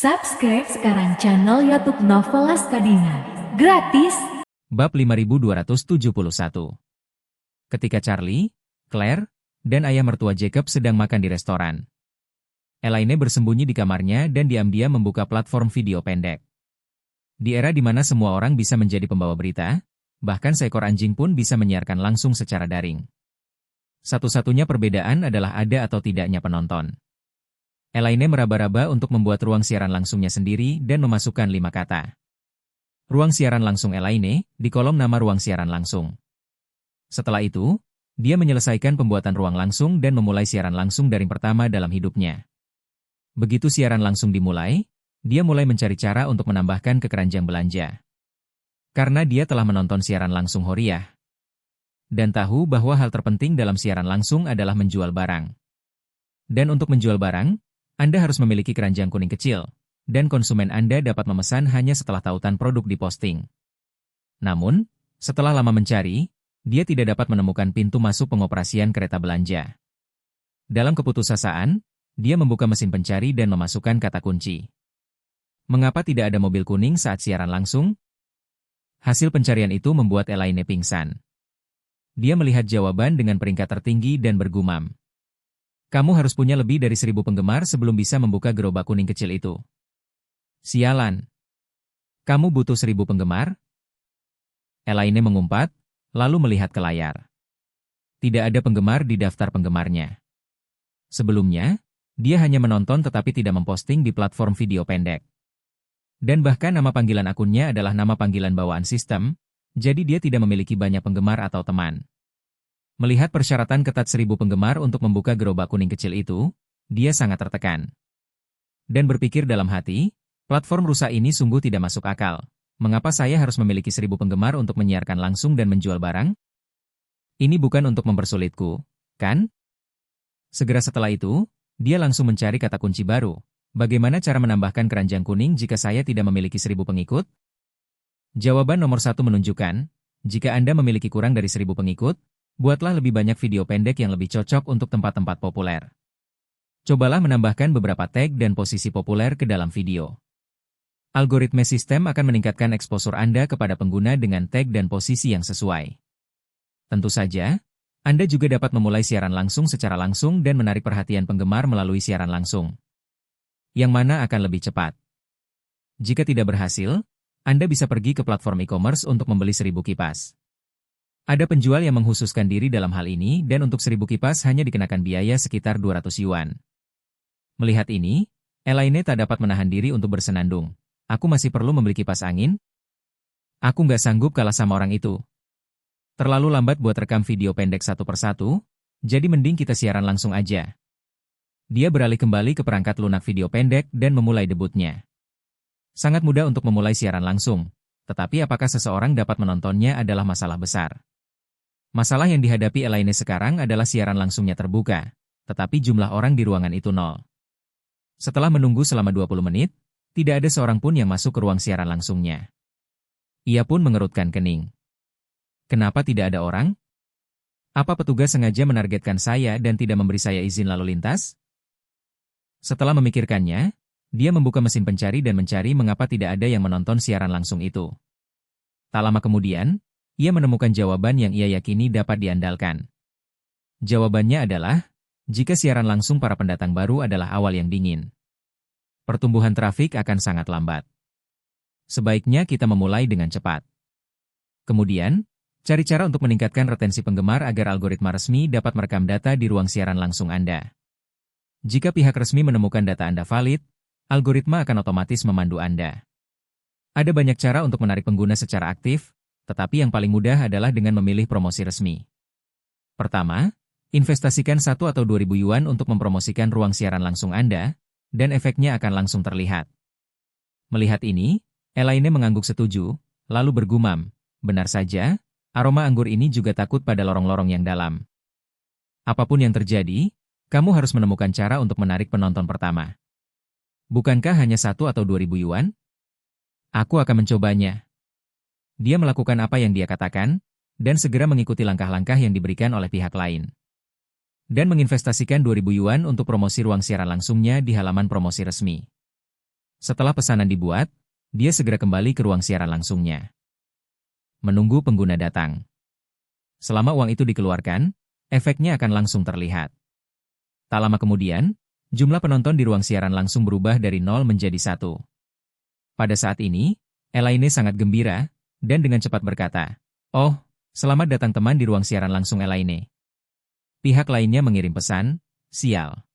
Subscribe sekarang channel YouTube Novelas Kadina. Gratis. Bab 5271. Ketika Charlie, Claire, dan ayah mertua Jacob sedang makan di restoran, Elaine bersembunyi di kamarnya dan diam-diam membuka platform video pendek. Di era di mana semua orang bisa menjadi pembawa berita, bahkan seekor anjing pun bisa menyiarkan langsung secara daring. Satu-satunya perbedaan adalah ada atau tidaknya penonton. Elaine meraba-raba untuk membuat ruang siaran langsungnya sendiri dan memasukkan 5 kata. Ruang siaran langsung Elaine, di kolom nama ruang siaran langsung. Setelah itu, dia menyelesaikan pembuatan ruang langsung dan memulai siaran langsung dari pertama dalam hidupnya. Begitu siaran langsung dimulai, dia mulai mencari cara untuk menambahkan ke keranjang belanja. Karena dia telah menonton siaran langsung Horiah dan tahu bahwa hal terpenting dalam siaran langsung adalah menjual barang. Dan untuk menjual barang, Anda harus memiliki keranjang kuning kecil, dan konsumen Anda dapat memesan hanya setelah tautan produk diposting. Namun, setelah lama mencari, dia tidak dapat menemukan pintu masuk pengoperasian kereta belanja. Dalam keputusasaan, dia membuka mesin pencari dan memasukkan kata kunci. Mengapa tidak ada mobil kuning saat siaran langsung? Hasil pencarian itu membuat Elaine pingsan. Dia melihat jawaban dengan peringkat tertinggi dan bergumam. Kamu harus punya lebih dari 1000 penggemar sebelum bisa membuka gerobak kuning kecil itu. Sialan. Kamu butuh 1000 penggemar? Elaine mengumpat, lalu melihat ke layar. Tidak ada penggemar di daftar penggemarnya. Sebelumnya, dia hanya menonton tetapi tidak memposting di platform video pendek. Dan bahkan nama panggilan akunnya adalah nama panggilan bawaan sistem, jadi dia tidak memiliki banyak penggemar atau teman. Melihat persyaratan ketat 1000 penggemar untuk membuka gerobak kuning kecil itu, dia sangat tertekan. Dan berpikir dalam hati, platform rusak ini sungguh tidak masuk akal. Mengapa saya harus memiliki 1000 penggemar untuk menyiarkan langsung dan menjual barang? Ini bukan untuk mempersulitku, kan? Segera setelah itu, dia langsung mencari kata kunci baru. Bagaimana cara menambahkan keranjang kuning jika saya tidak memiliki 1000 pengikut? Jawaban nomor 1 menunjukkan, jika Anda memiliki kurang dari 1000 pengikut, buatlah lebih banyak video pendek yang lebih cocok untuk tempat-tempat populer. Cobalah menambahkan beberapa tag dan posisi populer ke dalam video. Algoritma sistem akan meningkatkan eksposur Anda kepada pengguna dengan tag dan posisi yang sesuai. Tentu saja, Anda juga dapat memulai siaran langsung secara langsung dan menarik perhatian penggemar melalui siaran langsung. Yang mana akan lebih cepat? Jika tidak berhasil, Anda bisa pergi ke platform e-commerce untuk membeli 1000 kipas. Ada penjual yang menghususkan diri dalam hal ini dan untuk 1000 kipas hanya dikenakan biaya sekitar 200 yuan. Melihat ini, Elaine tak dapat menahan diri untuk bersenandung. Aku masih perlu membeli kipas angin? Aku nggak sanggup kalah sama orang itu. Terlalu lambat buat rekam video pendek satu persatu, jadi mending kita siaran langsung aja. Dia beralih kembali ke perangkat lunak video pendek dan memulai debutnya. Sangat mudah untuk memulai siaran langsung, tetapi apakah seseorang dapat menontonnya adalah masalah besar. Masalah yang dihadapi Elaine sekarang adalah siaran langsungnya terbuka, tetapi jumlah orang di ruangan itu 0. Setelah menunggu selama 20 menit, tidak ada seorang pun yang masuk ke ruang siaran langsungnya. Ia pun mengerutkan kening. Kenapa tidak ada orang? Apa petugas sengaja menargetkan saya dan tidak memberi saya izin lalu lintas? Setelah memikirkannya, dia membuka mesin pencari dan mencari mengapa tidak ada yang menonton siaran langsung itu. Tak lama kemudian, ia menemukan jawaban yang ia yakini dapat diandalkan. Jawabannya adalah, jika siaran langsung para pendatang baru adalah awal yang dingin, pertumbuhan trafik akan sangat lambat. Sebaiknya kita memulai dengan cepat. Kemudian, cari cara untuk meningkatkan retensi penggemar agar algoritma resmi dapat merekam data di ruang siaran langsung Anda. Jika pihak resmi menemukan data Anda valid, algoritma akan otomatis memandu Anda. Ada banyak cara untuk menarik pengguna secara aktif, tetapi yang paling mudah adalah dengan memilih promosi resmi. Pertama, investasikan 1 atau 2000 yuan untuk mempromosikan ruang siaran langsung Anda, dan efeknya akan langsung terlihat. Melihat ini, Elaine mengangguk setuju, lalu bergumam, benar saja, aroma anggur ini juga takut pada lorong-lorong yang dalam. Apapun yang terjadi, kamu harus menemukan cara untuk menarik penonton pertama. Bukankah hanya 1 atau 2000 yuan? Aku akan mencobanya. Dia melakukan apa yang dia katakan, dan segera mengikuti langkah-langkah yang diberikan oleh pihak lain. Dan menginvestasikan 2000 yuan untuk promosi ruang siaran langsungnya di halaman promosi resmi. Setelah pesanan dibuat, dia segera kembali ke ruang siaran langsungnya. Menunggu pengguna datang. Selama uang itu dikeluarkan, efeknya akan langsung terlihat. Tak lama kemudian, jumlah penonton di ruang siaran langsung berubah dari 0 menjadi 1. Pada saat ini, Elaine sangat gembira, dan dengan cepat berkata, "Oh, selamat datang teman di ruang siaran langsung Elaine." Pihak lainnya mengirim pesan, "Sial."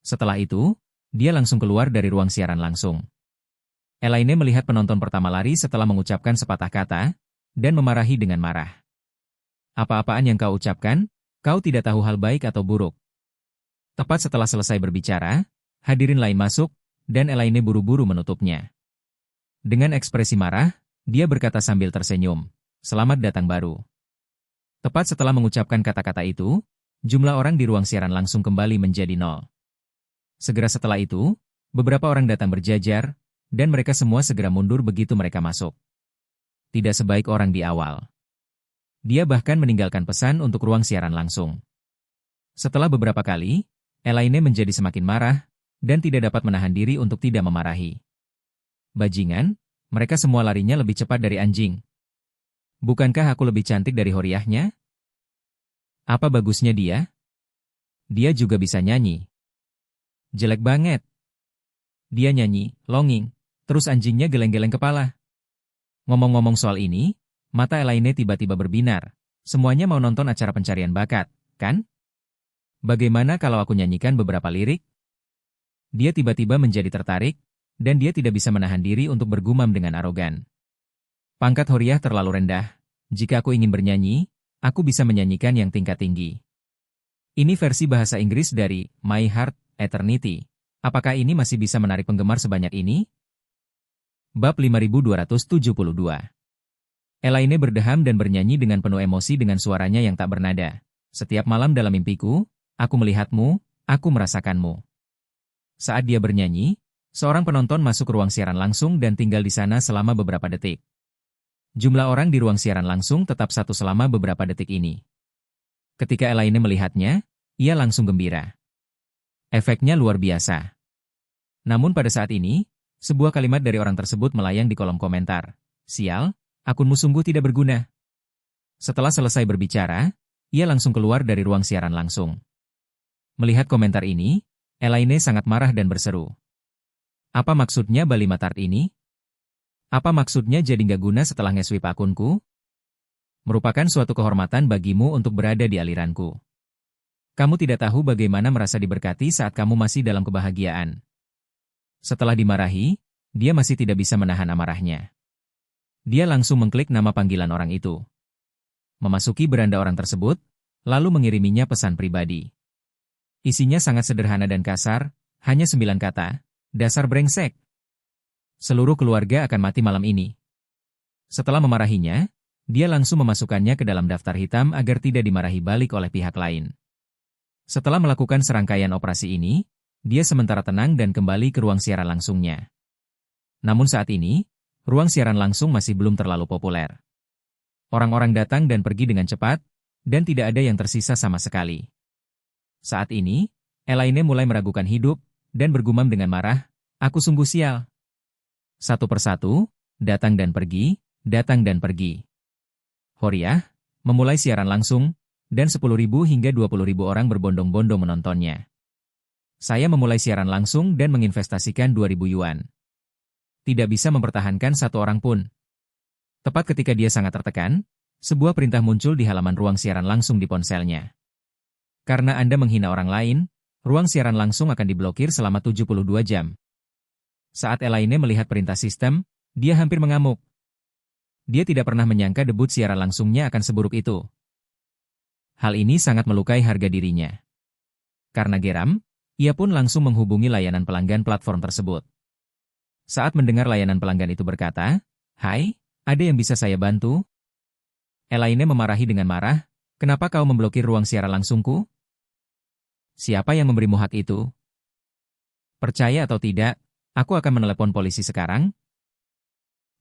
Setelah itu, dia langsung keluar dari ruang siaran langsung. Elaine melihat penonton pertama lari setelah mengucapkan sepatah kata, dan memarahi dengan marah. "Apa-apaan yang kau ucapkan? Kau tidak tahu hal baik atau buruk." Tepat setelah selesai berbicara, hadirin lain masuk, dan Elaine buru-buru menutupnya. Dengan ekspresi marah, dia berkata sambil tersenyum, "Selamat datang baru." Tepat setelah mengucapkan kata-kata itu, jumlah orang di ruang siaran langsung kembali menjadi 0. Segera setelah itu, beberapa orang datang berjajar, dan mereka semua segera mundur begitu mereka masuk. Tidak sebaik orang di awal. Dia bahkan meninggalkan pesan untuk ruang siaran langsung. Setelah beberapa kali, Elaine menjadi semakin marah, dan tidak dapat menahan diri untuk tidak memarahi. "Bajingan, mereka semua larinya lebih cepat dari anjing. Bukankah aku lebih cantik dari Horiahnya? Apa bagusnya dia? Dia juga bisa nyanyi. Jelek banget. Dia nyanyi, longing, terus anjingnya geleng-geleng kepala." Ngomong-ngomong soal ini, mata Elaine tiba-tiba berbinar. Semuanya mau nonton acara pencarian bakat, kan? Bagaimana kalau aku nyanyikan beberapa lirik? Dia tiba-tiba menjadi tertarik, dan dia tidak bisa menahan diri untuk bergumam dengan arogan. "Pangkat Horiah terlalu rendah. Jika aku ingin bernyanyi, aku bisa menyanyikan yang tingkat tinggi." Ini versi bahasa Inggris dari My Heart, Eternity. Apakah ini masih bisa menarik penggemar sebanyak ini? Bab 5272. Elaine berdeham dan bernyanyi dengan penuh emosi dengan suaranya yang tak bernada. "Setiap malam dalam mimpiku, aku melihatmu, aku merasakanmu." Saat dia bernyanyi, seorang penonton masuk ke ruang siaran langsung dan tinggal di sana selama beberapa detik. Jumlah orang di ruang siaran langsung tetap satu selama beberapa detik ini. Ketika Elaine melihatnya, ia langsung gembira. Efeknya luar biasa. Namun pada saat ini, sebuah kalimat dari orang tersebut melayang di kolom komentar. "Sial, akunmu sungguh tidak berguna." Setelah selesai berbicara, ia langsung keluar dari ruang siaran langsung. Melihat komentar ini, Elaine sangat marah dan berseru. "Apa maksudnya Balima Tart ini? Apa maksudnya jadi nggak guna setelah nge-swipe akunku? Merupakan suatu kehormatan bagimu untuk berada di aliranku. Kamu tidak tahu bagaimana merasa diberkati saat kamu masih dalam kebahagiaan." Setelah dimarahi, dia masih tidak bisa menahan amarahnya. Dia langsung mengklik nama panggilan orang itu. Memasuki beranda orang tersebut, lalu mengiriminya pesan pribadi. Isinya sangat sederhana dan kasar, hanya 9 kata, "Dasar brengsek. Seluruh keluarga akan mati malam ini." Setelah memarahinya, dia langsung memasukkannya ke dalam daftar hitam agar tidak dimarahi balik oleh pihak lain. Setelah melakukan serangkaian operasi ini, dia sementara tenang dan kembali ke ruang siaran langsungnya. Namun saat ini, ruang siaran langsung masih belum terlalu populer. Orang-orang datang dan pergi dengan cepat, dan tidak ada yang tersisa sama sekali. Saat ini, Elaine mulai meragukan hidup, dan bergumam dengan marah, "Aku sungguh sial." Satu persatu, datang dan pergi, datang dan pergi. Horiah memulai siaran langsung, dan 10.000 hingga 20.000 orang berbondong-bondong menontonnya. Saya memulai siaran langsung dan menginvestasikan 2.000 yuan. Tidak bisa mempertahankan satu orang pun. Tepat ketika dia sangat tertekan, sebuah perintah muncul di halaman ruang siaran langsung di ponselnya. "Karena Anda menghina orang lain, ruang siaran langsung akan diblokir selama 72 jam. Saat Elaine melihat perintah sistem, dia hampir mengamuk. Dia tidak pernah menyangka debut siaran langsungnya akan seburuk itu. Hal ini sangat melukai harga dirinya. Karena geram, ia pun langsung menghubungi layanan pelanggan platform tersebut. Saat mendengar layanan pelanggan itu berkata, "Hai, ada yang bisa saya bantu?" Elaine memarahi dengan marah, "Kenapa kau memblokir ruang siaran langsungku? Siapa yang memberimu hak itu? Percaya atau tidak, aku akan menelepon polisi sekarang."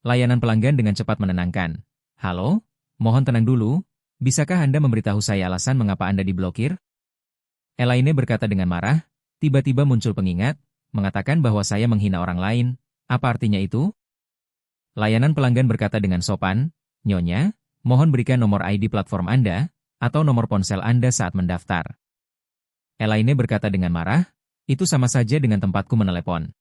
Layanan pelanggan dengan cepat menenangkan. "Halo, mohon tenang dulu, bisakah Anda memberitahu saya alasan mengapa Anda diblokir?" Elaine berkata dengan marah, "Tiba-tiba muncul pengingat, mengatakan bahwa saya menghina orang lain. Apa artinya itu? Layanan pelanggan berkata dengan sopan, "Nyonya, mohon berikan nomor ID platform Anda, atau nomor ponsel Anda saat mendaftar." Elaine berkata dengan marah, "Itu sama saja dengan tempatku menelepon."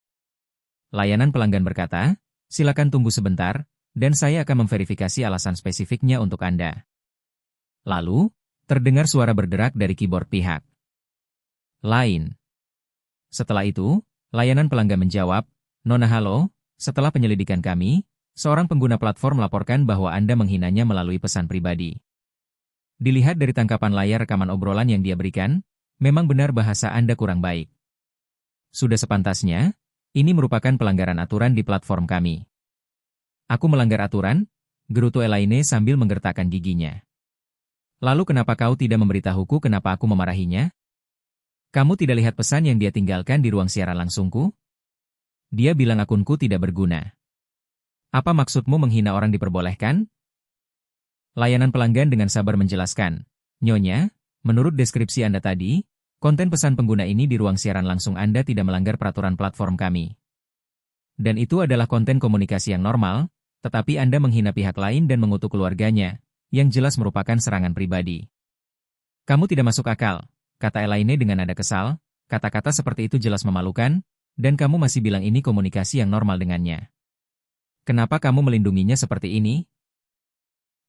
Layanan pelanggan berkata, "Silakan tunggu sebentar, dan saya akan memverifikasi alasan spesifiknya untuk Anda." Lalu, terdengar suara berderak dari keyboard pihak lain. Setelah itu, layanan pelanggan menjawab, "Nona halo, setelah penyelidikan kami, seorang pengguna platform melaporkan bahwa Anda menghinanya melalui pesan pribadi. Dilihat dari tangkapan layar rekaman obrolan yang dia berikan, memang benar bahasa Anda kurang baik. Sudah sepantasnya, ini merupakan pelanggaran aturan di platform kami." "Aku melanggar aturan?" gerutu Elaine sambil menggertakkan giginya. "Lalu kenapa kau tidak memberitahuku kenapa aku memarahinya? Kamu tidak lihat pesan yang dia tinggalkan di ruang siaran langsungku? Dia bilang akunku tidak berguna. Apa maksudmu menghina orang diperbolehkan?" Layanan pelanggan dengan sabar menjelaskan, "Nyonya, menurut deskripsi Anda tadi, konten pesan pengguna ini di ruang siaran langsung Anda tidak melanggar peraturan platform kami. Dan itu adalah konten komunikasi yang normal, tetapi Anda menghina pihak lain dan mengutuk keluarganya, yang jelas merupakan serangan pribadi." "Kamu tidak masuk akal," kata Elaine dengan nada kesal, "kata-kata seperti itu jelas memalukan, dan kamu masih bilang ini komunikasi yang normal dengannya. Kenapa kamu melindunginya seperti ini?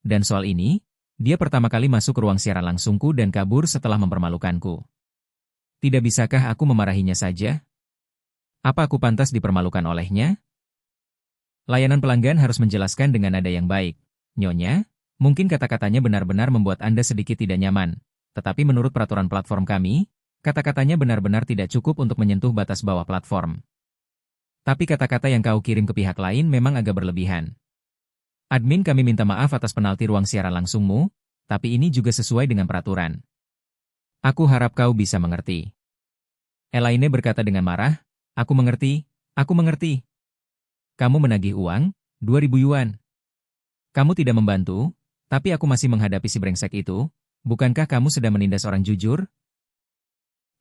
Dan soal ini, dia pertama kali masuk ke ruang siaran langsungku dan kabur setelah mempermalukanku. Tidak bisakah aku memarahinya saja? Apa aku pantas dipermalukan olehnya?" Layanan pelanggan harus menjelaskan dengan nada yang baik, "Nyonya, mungkin kata-katanya benar-benar membuat Anda sedikit tidak nyaman, tetapi menurut peraturan platform kami, kata-katanya benar-benar tidak cukup untuk menyentuh batas bawah platform. Tapi kata-kata yang kau kirim ke pihak lain memang agak berlebihan. Admin kami minta maaf atas penalti ruang siaran langsungmu, tapi ini juga sesuai dengan peraturan. Aku harap kau bisa mengerti." Elaine berkata dengan marah, "Aku mengerti, aku mengerti. Kamu menagih uang, 2.000 yuan. Kamu tidak membantu, tapi aku masih menghadapi si brengsek itu. Bukankah kamu sedang menindas orang jujur?"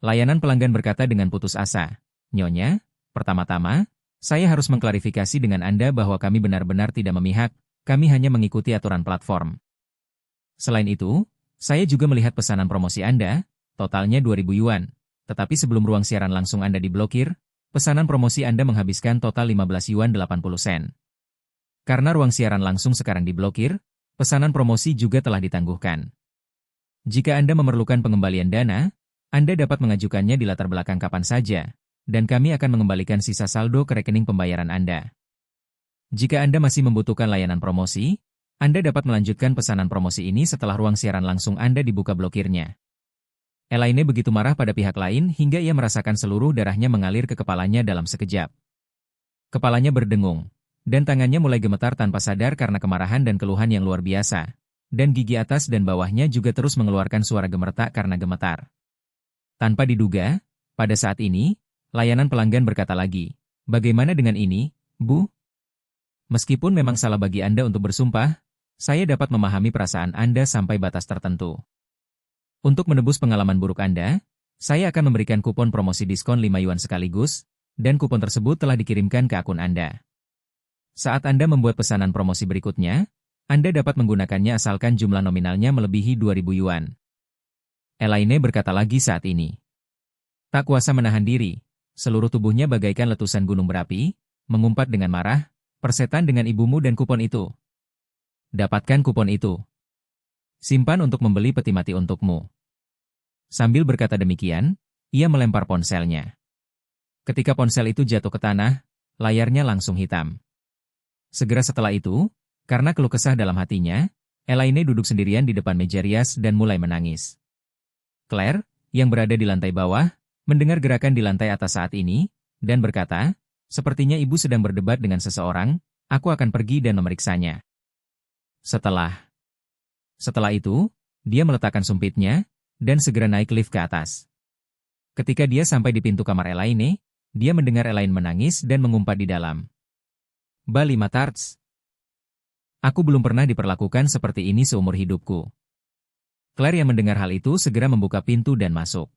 Layanan pelanggan berkata dengan putus asa, "Nyonya, pertama-tama, saya harus mengklarifikasi dengan Anda bahwa kami benar-benar tidak memihak, kami hanya mengikuti aturan platform. Selain itu, saya juga melihat pesanan promosi Anda, totalnya 2.000 yuan, tetapi sebelum ruang siaran langsung Anda diblokir, pesanan promosi Anda menghabiskan total 15 yuan 80 sen. Karena ruang siaran langsung sekarang diblokir, pesanan promosi juga telah ditangguhkan. Jika Anda memerlukan pengembalian dana, Anda dapat mengajukannya di latar belakang kapan saja, dan kami akan mengembalikan sisa saldo ke rekening pembayaran Anda. Jika Anda masih membutuhkan layanan promosi, Anda dapat melanjutkan pesanan promosi ini setelah ruang siaran langsung Anda dibuka blokirnya." Elaine begitu marah pada pihak lain hingga ia merasakan seluruh darahnya mengalir ke kepalanya dalam sekejap. Kepalanya berdengung, dan tangannya mulai gemetar tanpa sadar karena kemarahan dan keluhan yang luar biasa. Dan gigi atas dan bawahnya juga terus mengeluarkan suara gemertak karena gemetar. Tanpa diduga, pada saat ini, layanan pelanggan berkata lagi, "Bagaimana dengan ini, Bu? Meskipun memang salah bagi Anda untuk bersumpah, saya dapat memahami perasaan Anda sampai batas tertentu. Untuk menebus pengalaman buruk Anda, saya akan memberikan kupon promosi diskon 5 yuan sekaligus, dan kupon tersebut telah dikirimkan ke akun Anda. Saat Anda membuat pesanan promosi berikutnya, Anda dapat menggunakannya asalkan jumlah nominalnya melebihi 2.000 yuan. Elaine berkata lagi saat ini. Tak kuasa menahan diri, seluruh tubuhnya bagaikan letusan gunung berapi, mengumpat dengan marah, "Persetan dengan ibumu dan kupon itu. Dapatkan kupon itu. Simpan untuk membeli peti mati untukmu." Sambil berkata demikian, ia melempar ponselnya. Ketika ponsel itu jatuh ke tanah, layarnya langsung hitam. Segera setelah itu, karena keluh kesah dalam hatinya, Elaine duduk sendirian di depan meja rias dan mulai menangis. Claire, yang berada di lantai bawah, mendengar gerakan di lantai atas saat ini, dan berkata, "Sepertinya ibu sedang berdebat dengan seseorang, aku akan pergi dan memeriksanya." Setelah itu, dia meletakkan sumpitnya, dan segera naik lift ke atas. Ketika dia sampai di pintu kamar Elaine, dia mendengar Elaine menangis dan mengumpat di dalam. "Bali Matarts. Aku belum pernah diperlakukan seperti ini seumur hidupku." Claire yang mendengar hal itu segera membuka pintu dan masuk.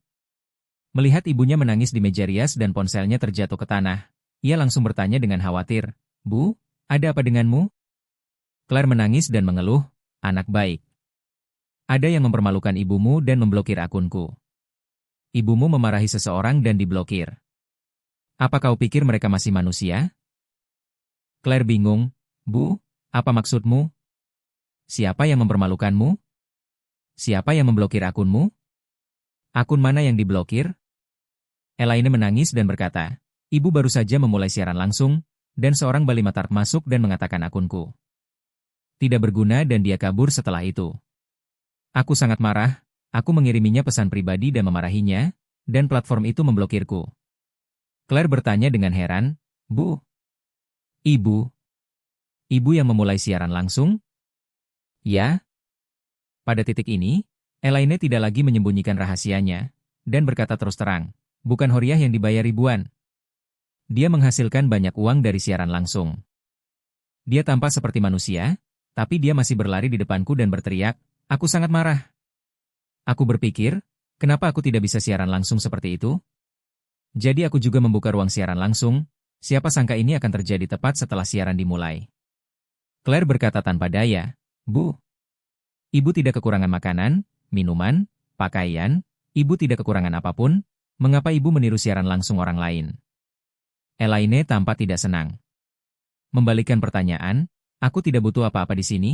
Melihat ibunya menangis di meja rias dan ponselnya terjatuh ke tanah, ia langsung bertanya dengan khawatir, "Bu, ada apa denganmu?" Claire menangis dan mengeluh, "Anak baik. Ada yang mempermalukan ibumu dan memblokir akunku. Ibumu memarahi seseorang dan diblokir. Apa kau pikir mereka masih manusia?" Claire bingung, "Bu, apa maksudmu? Siapa yang mempermalukanmu? Siapa yang memblokir akunmu? Akun mana yang diblokir?" Elaine menangis dan berkata, "Ibu baru saja memulai siaran langsung, dan seorang Balimatark masuk dan mengatakan akunku tidak berguna dan dia kabur setelah itu. Aku sangat marah, aku mengiriminya pesan pribadi dan memarahinya, dan platform itu memblokirku." Claire bertanya dengan heran, "Bu, ibu, ibu yang memulai siaran langsung?" "Ya." Pada titik ini, Elaine tidak lagi menyembunyikan rahasianya, dan berkata terus terang, "Bukan Horiah yang dibayar ribuan. Dia menghasilkan banyak uang dari siaran langsung. Dia tampak seperti manusia, tapi dia masih berlari di depanku dan berteriak, 'Aku sangat marah.' Aku berpikir, kenapa aku tidak bisa siaran langsung seperti itu? Jadi aku juga membuka ruang siaran langsung, siapa sangka ini akan terjadi tepat setelah siaran dimulai." Claire berkata tanpa daya, "Bu, ibu tidak kekurangan makanan, minuman, pakaian, ibu tidak kekurangan apapun, mengapa ibu meniru siaran langsung orang lain?" Elaine tampak tidak senang. Membalikkan pertanyaan, "Aku tidak butuh apa-apa di sini.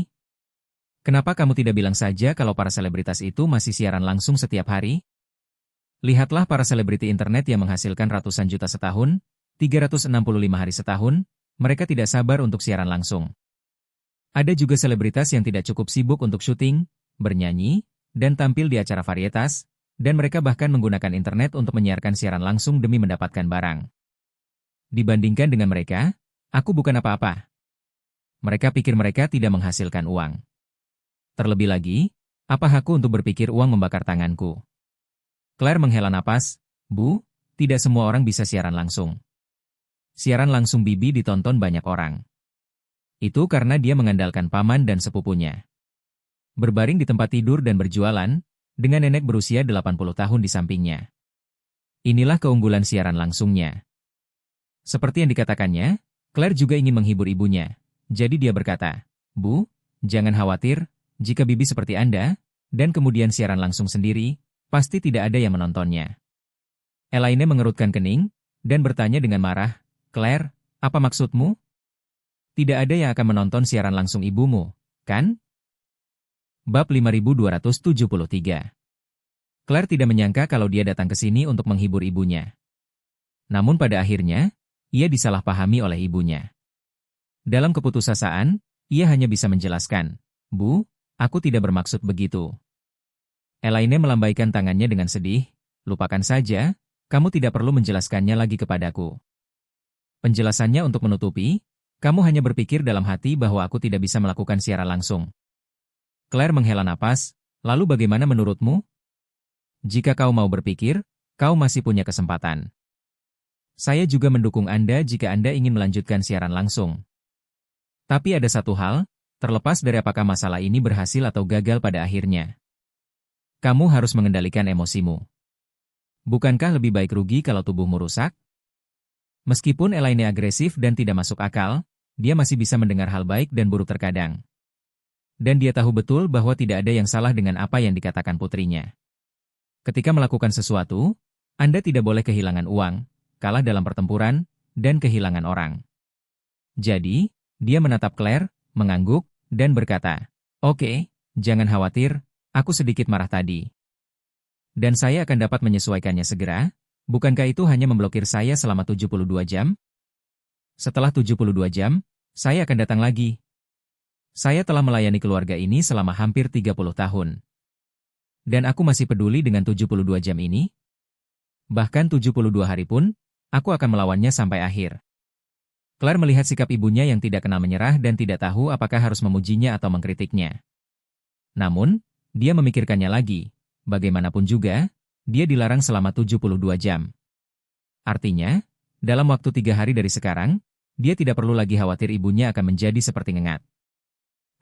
Kenapa kamu tidak bilang saja kalau para selebritas itu masih siaran langsung setiap hari? Lihatlah para selebriti internet yang menghasilkan ratusan juta setahun, 365 hari setahun, mereka tidak sabar untuk siaran langsung. Ada juga selebritas yang tidak cukup sibuk untuk syuting, bernyanyi, dan tampil di acara varietas, dan mereka bahkan menggunakan internet untuk menyiarkan siaran langsung demi mendapatkan barang. Dibandingkan dengan mereka, aku bukan apa-apa. Mereka pikir mereka tidak menghasilkan uang. Terlebih lagi, apa hakku untuk berpikir uang membakar tanganku?" Claire menghela napas, "Bu, tidak semua orang bisa siaran langsung. Siaran langsung Bibi ditonton banyak orang. Itu karena dia mengandalkan paman dan sepupunya. Berbaring di tempat tidur dan berjualan, dengan nenek berusia 80 tahun di sampingnya. Inilah keunggulan siaran langsungnya." Seperti yang dikatakannya, Claire juga ingin menghibur ibunya. Jadi dia berkata, "Bu, jangan khawatir, jika Bibi seperti Anda, dan kemudian siaran langsung sendiri, pasti tidak ada yang menontonnya." Elaine mengerutkan kening, dan bertanya dengan marah, "Claire, apa maksudmu? Tidak ada yang akan menonton siaran langsung ibumu, kan?" Bab 5273. Claire tidak menyangka kalau dia datang ke sini untuk menghibur ibunya. Namun pada akhirnya, ia disalahpahami oleh ibunya. Dalam keputusasaan, ia hanya bisa menjelaskan, "Bu, aku tidak bermaksud begitu." Elaine melambaikan tangannya dengan sedih, "Lupakan saja, kamu tidak perlu menjelaskannya lagi kepadaku." Penjelasannya untuk menutupi, "Kamu hanya berpikir dalam hati bahwa aku tidak bisa melakukan siaran langsung." Claire menghela napas, "Lalu bagaimana menurutmu? Jika kau mau berpikir, kau masih punya kesempatan. Saya juga mendukung Anda jika Anda ingin melanjutkan siaran langsung. Tapi ada satu hal, terlepas dari apakah masalah ini berhasil atau gagal pada akhirnya. Kamu harus mengendalikan emosimu. Bukankah lebih baik rugi kalau tubuhmu rusak?" Meskipun Elaine agresif dan tidak masuk akal, dia masih bisa mendengar hal baik dan buruk terkadang. Dan dia tahu betul bahwa tidak ada yang salah dengan apa yang dikatakan putrinya. Ketika melakukan sesuatu, Anda tidak boleh kehilangan uang, kalah dalam pertempuran, dan kehilangan orang. Jadi, dia menatap Claire, mengangguk, dan berkata, "Oke, jangan khawatir, aku sedikit marah tadi. Dan saya akan dapat menyesuaikannya segera. Bukankah itu hanya memblokir saya selama 72 jam? Setelah 72 jam, saya akan datang lagi. Saya telah melayani keluarga ini selama hampir 30 tahun. Dan aku masih peduli dengan 72 jam ini. Bahkan 72 hari pun, aku akan melawannya sampai akhir." Claire melihat sikap ibunya yang tidak kenal menyerah dan tidak tahu apakah harus memujinya atau mengkritiknya. Namun, dia memikirkannya lagi. Bagaimanapun juga, dia dilarang selama 72 jam. Artinya, dalam waktu 3 hari dari sekarang, dia tidak perlu lagi khawatir ibunya akan menjadi seperti ngengat.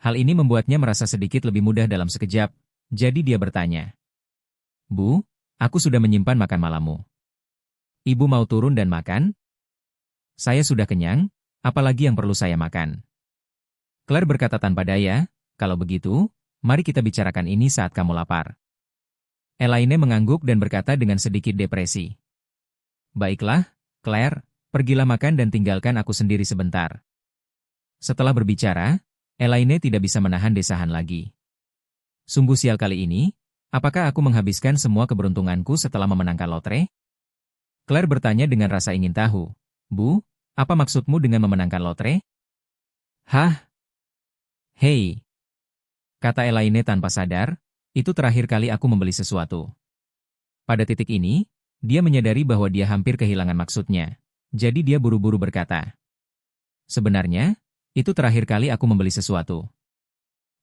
Hal ini membuatnya merasa sedikit lebih mudah dalam sekejap, jadi dia bertanya, "Bu, aku sudah menyimpan makan malammu. Ibu mau turun dan makan? Saya sudah kenyang, apalagi yang perlu saya makan? Claire berkata tanpa daya, kalau begitu, mari kita bicarakan ini saat kamu lapar. Elaine mengangguk dan berkata dengan sedikit depresi. Baiklah, Claire, pergilah makan dan tinggalkan aku sendiri sebentar. Setelah berbicara, Elaine tidak bisa menahan desahan lagi. Sungguh sial kali ini, apakah aku menghabiskan semua keberuntunganku setelah memenangkan lotre? Claire bertanya dengan rasa ingin tahu. Bu, apa maksudmu dengan memenangkan lotre? Hah? Hei, kata Elaine tanpa sadar, itu terakhir kali aku membeli sesuatu. Pada titik ini, dia menyadari bahwa dia hampir kehilangan maksudnya. Jadi dia buru-buru berkata. Sebenarnya, itu terakhir kali aku membeli sesuatu.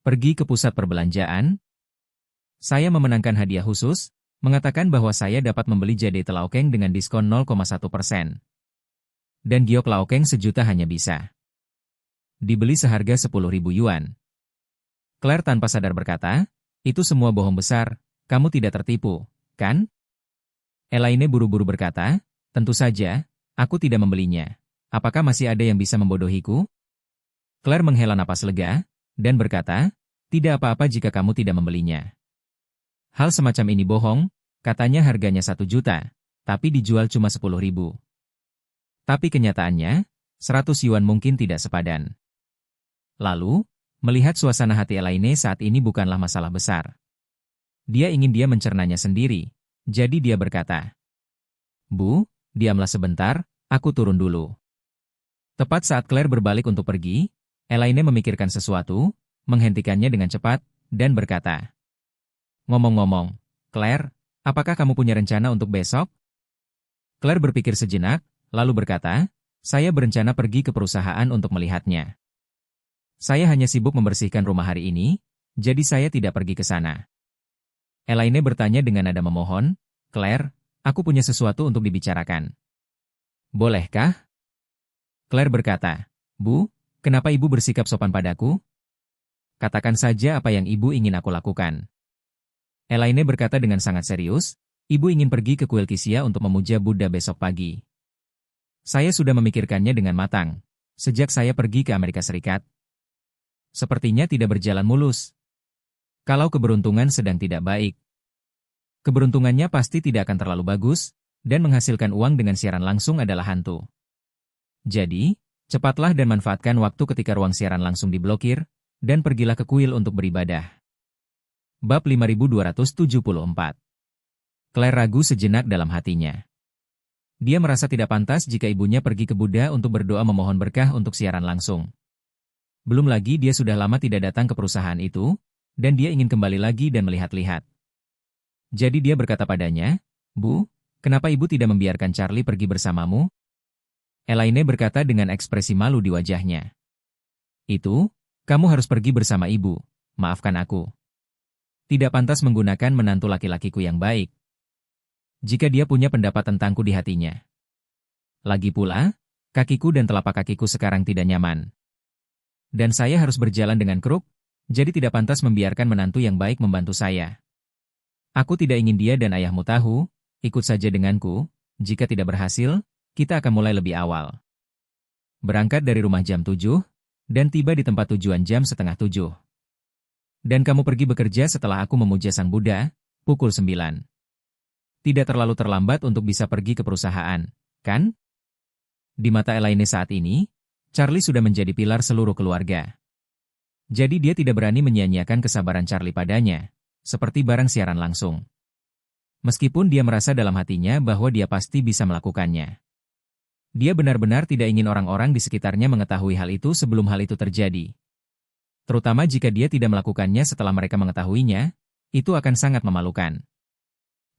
Pergi ke pusat perbelanjaan. Saya memenangkan hadiah khusus, mengatakan bahwa saya dapat membeli jade telaukeng dengan diskon 0,1%. Dan giok laukeng sejuta hanya bisa dibeli seharga 10.000 yuan. Claire tanpa sadar berkata, itu semua bohong besar, kamu tidak tertipu, kan? Elaine buru-buru berkata, tentu saja, aku tidak membelinya. Apakah masih ada yang bisa membodohiku? Claire menghela napas lega, dan berkata, tidak apa-apa jika kamu tidak membelinya. Hal semacam ini bohong, katanya harganya 1 juta, tapi dijual cuma 10.000. Tapi kenyataannya, 100 yuan mungkin tidak sepadan. Lalu, melihat suasana hati Elaine saat ini bukanlah masalah besar. Dia ingin dia mencernanya sendiri, jadi dia berkata, Bu, diamlah sebentar, aku turun dulu. Tepat saat Claire berbalik untuk pergi, Elaine memikirkan sesuatu, menghentikannya dengan cepat, dan berkata, ngomong-ngomong, Claire, apakah kamu punya rencana untuk besok? Claire berpikir sejenak, lalu berkata, saya berencana pergi ke perusahaan untuk melihatnya. Saya hanya sibuk membersihkan rumah hari ini, jadi saya tidak pergi ke sana. Elaine bertanya dengan nada memohon, Claire, aku punya sesuatu untuk dibicarakan. Bolehkah? Claire berkata, Bu, kenapa ibu bersikap sopan padaku? Katakan saja apa yang ibu ingin aku lakukan. Elaine berkata dengan sangat serius, ibu ingin pergi ke kuil Kisia untuk memuja Buddha besok pagi. Saya sudah memikirkannya dengan matang, sejak saya pergi ke Amerika Serikat. Sepertinya tidak berjalan mulus. Kalau keberuntungan sedang tidak baik, keberuntungannya pasti tidak akan terlalu bagus, dan menghasilkan uang dengan siaran langsung adalah hantu. Jadi, cepatlah dan manfaatkan waktu ketika ruang siaran langsung diblokir, dan pergilah ke kuil untuk beribadah. Bab 5274. Claire ragu sejenak dalam hatinya. Dia merasa tidak pantas jika ibunya pergi ke Buddha untuk berdoa memohon berkah untuk siaran langsung. Belum lagi dia sudah lama tidak datang ke perusahaan itu, dan dia ingin kembali lagi dan melihat-lihat. Jadi dia berkata padanya, Bu, kenapa ibu tidak membiarkan Charlie pergi bersamamu? Elaine berkata dengan ekspresi malu di wajahnya. Itu, kamu harus pergi bersama ibu, maafkan aku. Tidak pantas menggunakan menantu laki-lakiku yang baik. Jika dia punya pendapat tentangku di hatinya. Lagi pula, kakiku dan telapak kakiku sekarang tidak nyaman. Dan saya harus berjalan dengan kruk, jadi tidak pantas membiarkan menantu yang baik membantu saya. Aku tidak ingin dia dan ayahmu tahu, ikut saja denganku, jika tidak berhasil, kita akan mulai lebih awal. Berangkat dari rumah jam 7, dan tiba di tempat tujuan jam setengah 7. Dan kamu pergi bekerja setelah aku memuja Sang Buddha, pukul 9. Tidak terlalu terlambat untuk bisa pergi ke perusahaan, kan? Di mata Elaine saat ini, Charlie sudah menjadi pilar seluruh keluarga. Jadi dia tidak berani menyia-nyiakan kesabaran Charlie padanya, seperti barang siaran langsung. Meskipun dia merasa dalam hatinya bahwa dia pasti bisa melakukannya. Dia benar-benar tidak ingin orang-orang di sekitarnya mengetahui hal itu sebelum hal itu terjadi. Terutama jika dia tidak melakukannya setelah mereka mengetahuinya, itu akan sangat memalukan.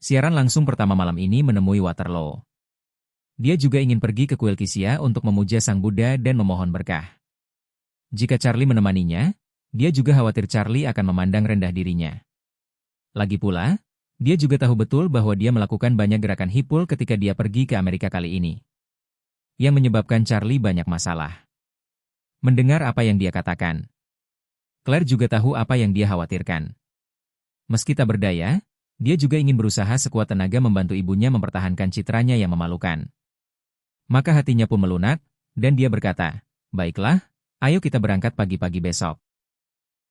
Siaran langsung pertama malam ini menemui Waterloo. Dia juga ingin pergi ke kuil Kisia untuk memuja Sang Buddha dan memohon berkah. Jika Charlie menemaninya, dia juga khawatir Charlie akan memandang rendah dirinya. Lagi pula, dia juga tahu betul bahwa dia melakukan banyak gerakan hipul ketika dia pergi ke Amerika kali ini. Yang menyebabkan Charlie banyak masalah. Mendengar apa yang dia katakan, Claire juga tahu apa yang dia khawatirkan. Meski tak berdaya, Dia juga ingin berusaha sekuat tenaga membantu ibunya mempertahankan citranya yang memalukan. Maka hatinya pun melunak, dan dia berkata, "Baiklah, ayo kita berangkat pagi-pagi besok."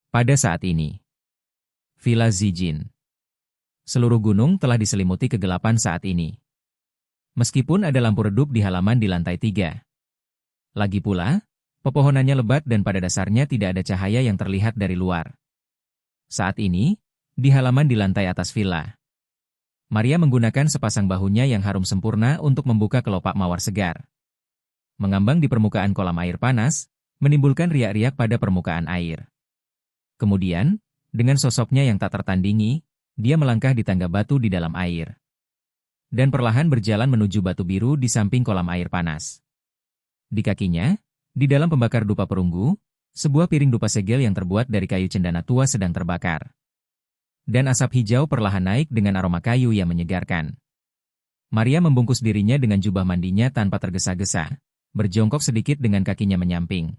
Pada saat ini, Villa Zijin. Seluruh gunung telah diselimuti kegelapan saat ini. Meskipun ada lampu redup di halaman di lantai 3. Lagi pula, pepohonannya lebat dan pada dasarnya tidak ada cahaya yang terlihat dari luar. Saat ini, di halaman di lantai atas villa, Maria menggunakan sepasang bahunya yang harum sempurna untuk membuka kelopak mawar segar. Mengambang di permukaan kolam air panas, menimbulkan riak-riak pada permukaan air. Kemudian, dengan sosoknya yang tak tertandingi, dia melangkah di tangga batu di dalam air. Dan perlahan berjalan menuju batu biru di samping kolam air panas. Di kakinya, di dalam pembakar dupa perunggu, sebuah piring dupa segel yang terbuat dari kayu cendana tua sedang terbakar. Dan asap hijau perlahan naik dengan aroma kayu yang menyegarkan. Maria membungkus dirinya dengan jubah mandinya tanpa tergesa-gesa, berjongkok sedikit dengan kakinya menyamping.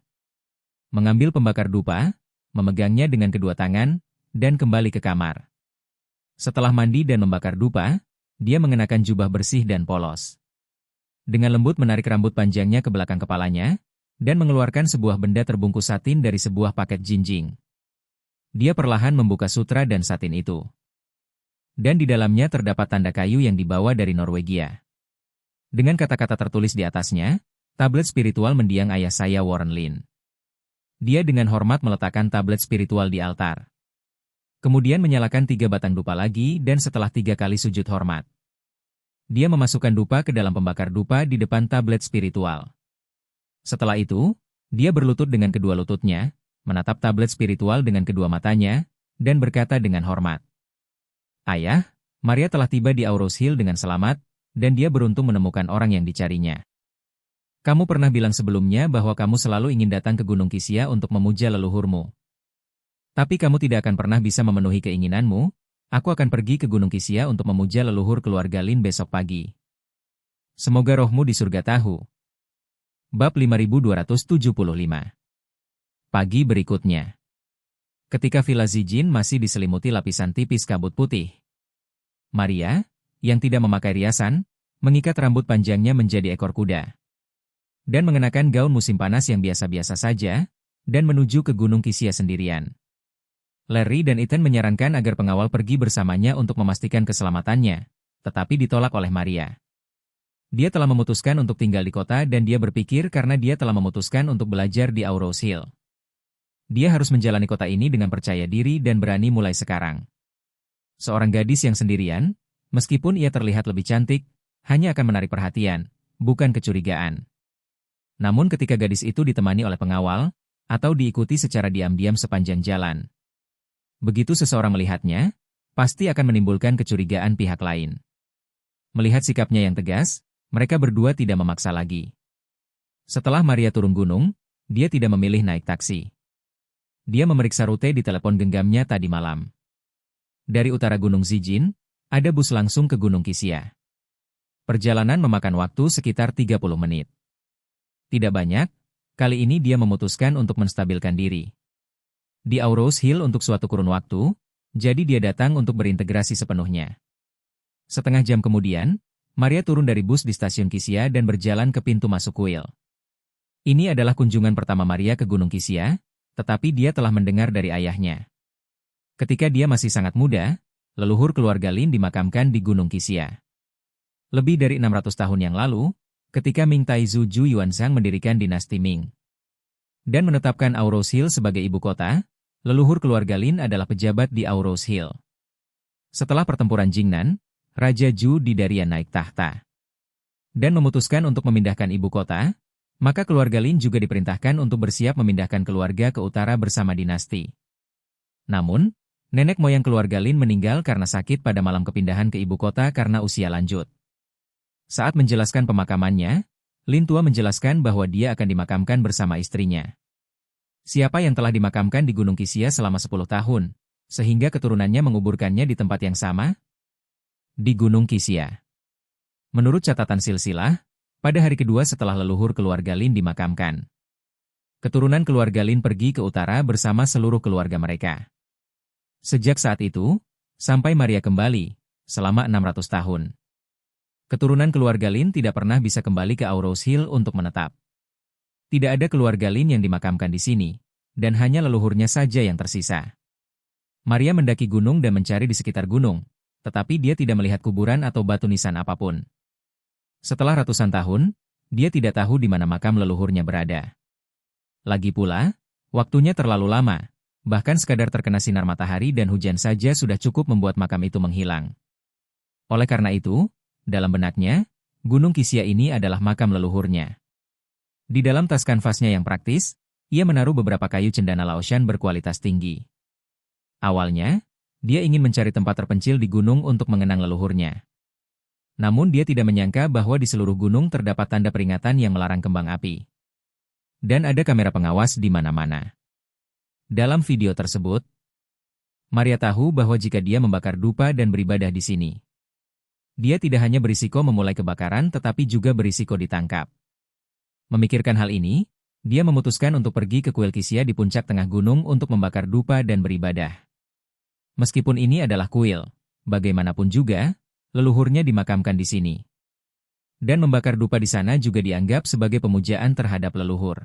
Mengambil pembakar dupa, memegangnya dengan kedua tangan, dan kembali ke kamar. Setelah mandi dan membakar dupa, dia mengenakan jubah bersih dan polos. Dengan lembut menarik rambut panjangnya ke belakang kepalanya, dan mengeluarkan sebuah benda terbungkus satin dari sebuah paket jinjing. Dia perlahan membuka sutra dan satin itu. Dan di dalamnya terdapat tanda kayu yang dibawa dari Norwegia. Dengan kata-kata tertulis di atasnya, tablet spiritual mendiang ayah saya Warren Lin. Dia dengan hormat meletakkan tablet spiritual di altar. Kemudian menyalakan 3 batang dupa lagi dan setelah 3 kali sujud hormat, dia memasukkan dupa ke dalam pembakar dupa di depan tablet spiritual. Setelah itu, dia berlutut dengan kedua lututnya, menatap tablet spiritual dengan kedua matanya, dan berkata dengan hormat, "Ayah, Maria telah tiba di Auros Hill dengan selamat, dan dia beruntung menemukan orang yang dicarinya. Kamu pernah bilang sebelumnya bahwa kamu selalu ingin datang ke Gunung Kisia untuk memuja leluhurmu. Tapi kamu tidak akan pernah bisa memenuhi keinginanmu. Aku akan pergi ke Gunung Kisia untuk memuja leluhur keluarga Lin besok pagi. Semoga rohmu di surga tahu." Bab 5275. Pagi berikutnya. Ketika Villa Zijin masih diselimuti lapisan tipis kabut putih, Maria, yang tidak memakai riasan, mengikat rambut panjangnya menjadi ekor kuda. Dan mengenakan gaun musim panas yang biasa-biasa saja, dan menuju ke Gunung Kisia sendirian. Larry dan Ethan menyarankan agar pengawal pergi bersamanya untuk memastikan keselamatannya, tetapi ditolak oleh Maria. Dia telah memutuskan untuk tinggal di kota dan dia berpikir karena dia telah memutuskan untuk belajar di Auros Hill. Dia harus menjalani kota ini dengan percaya diri dan berani mulai sekarang. Seorang gadis yang sendirian, meskipun ia terlihat lebih cantik, hanya akan menarik perhatian, bukan kecurigaan. Namun ketika gadis itu ditemani oleh pengawal, atau diikuti secara diam-diam sepanjang jalan, begitu seseorang melihatnya, pasti akan menimbulkan kecurigaan pihak lain. Melihat sikapnya yang tegas, mereka berdua tidak memaksa lagi. Setelah Maria turun gunung, dia tidak memilih naik taksi. Dia memeriksa rute di telepon genggamnya tadi malam. Dari utara Gunung Zijin, ada bus langsung ke Gunung Kisia. Perjalanan memakan waktu sekitar 30 menit. Tidak banyak, kali ini dia memutuskan untuk menstabilkan diri. Di Auros Hill untuk suatu kurun waktu, jadi dia datang untuk berintegrasi sepenuhnya. Setengah jam kemudian, Maria turun dari bus di stasiun Kisia dan berjalan ke pintu masuk kuil. Ini adalah kunjungan pertama Maria ke Gunung Kisia, tetapi dia telah mendengar dari ayahnya. Ketika dia masih sangat muda, leluhur keluarga Lin dimakamkan di Gunung Kisia. Lebih dari 600 tahun yang lalu, ketika Ming Taizu Ju Yuanzhang mendirikan dinasti Ming dan menetapkan Auros Hill sebagai ibu kota, leluhur keluarga Lin adalah pejabat di Auros Hill. Setelah pertempuran Jingnan, Raja Ju di Darian naik tahta dan memutuskan untuk memindahkan ibu kota, maka keluarga Lin juga diperintahkan untuk bersiap memindahkan keluarga ke utara bersama dinasti. Namun, nenek moyang keluarga Lin meninggal karena sakit pada malam kepindahan ke ibu kota karena usia lanjut. Saat menjelaskan pemakamannya, Lin tua menjelaskan bahwa dia akan dimakamkan bersama istrinya. Siapa yang telah dimakamkan di Gunung Kisia selama 10 tahun, sehingga keturunannya menguburkannya di tempat yang sama? Di Gunung Kisia. Menurut catatan silsilah, pada hari kedua setelah leluhur keluarga Lin dimakamkan, keturunan keluarga Lin pergi ke utara bersama seluruh keluarga mereka. Sejak saat itu, sampai Maria kembali, selama 600 tahun. Keturunan keluarga Lin tidak pernah bisa kembali ke Aurous Hill untuk menetap. Tidak ada keluarga Lin yang dimakamkan di sini, dan hanya leluhurnya saja yang tersisa. Maria mendaki gunung dan mencari di sekitar gunung, tetapi dia tidak melihat kuburan atau batu nisan apapun. Setelah ratusan tahun, dia tidak tahu di mana makam leluhurnya berada. Lagi pula, waktunya terlalu lama, bahkan sekadar terkena sinar matahari dan hujan saja sudah cukup membuat makam itu menghilang. Oleh karena itu, dalam benaknya, Gunung Qixia ini adalah makam leluhurnya. Di dalam tas kanvasnya yang praktis, ia menaruh beberapa kayu cendana Laoshan berkualitas tinggi. Awalnya, dia ingin mencari tempat terpencil di gunung untuk mengenang leluhurnya. Namun dia tidak menyangka bahwa di seluruh gunung terdapat tanda peringatan yang melarang kembang api. Dan ada kamera pengawas di mana-mana. Dalam video tersebut, Maria tahu bahwa jika dia membakar dupa dan beribadah di sini, dia tidak hanya berisiko memulai kebakaran tetapi juga berisiko ditangkap. Memikirkan hal ini, dia memutuskan untuk pergi ke kuil Qixia di puncak tengah gunung untuk membakar dupa dan beribadah. Meskipun ini adalah kuil, bagaimanapun juga, leluhurnya dimakamkan di sini. Dan membakar dupa di sana juga dianggap sebagai pemujaan terhadap leluhur.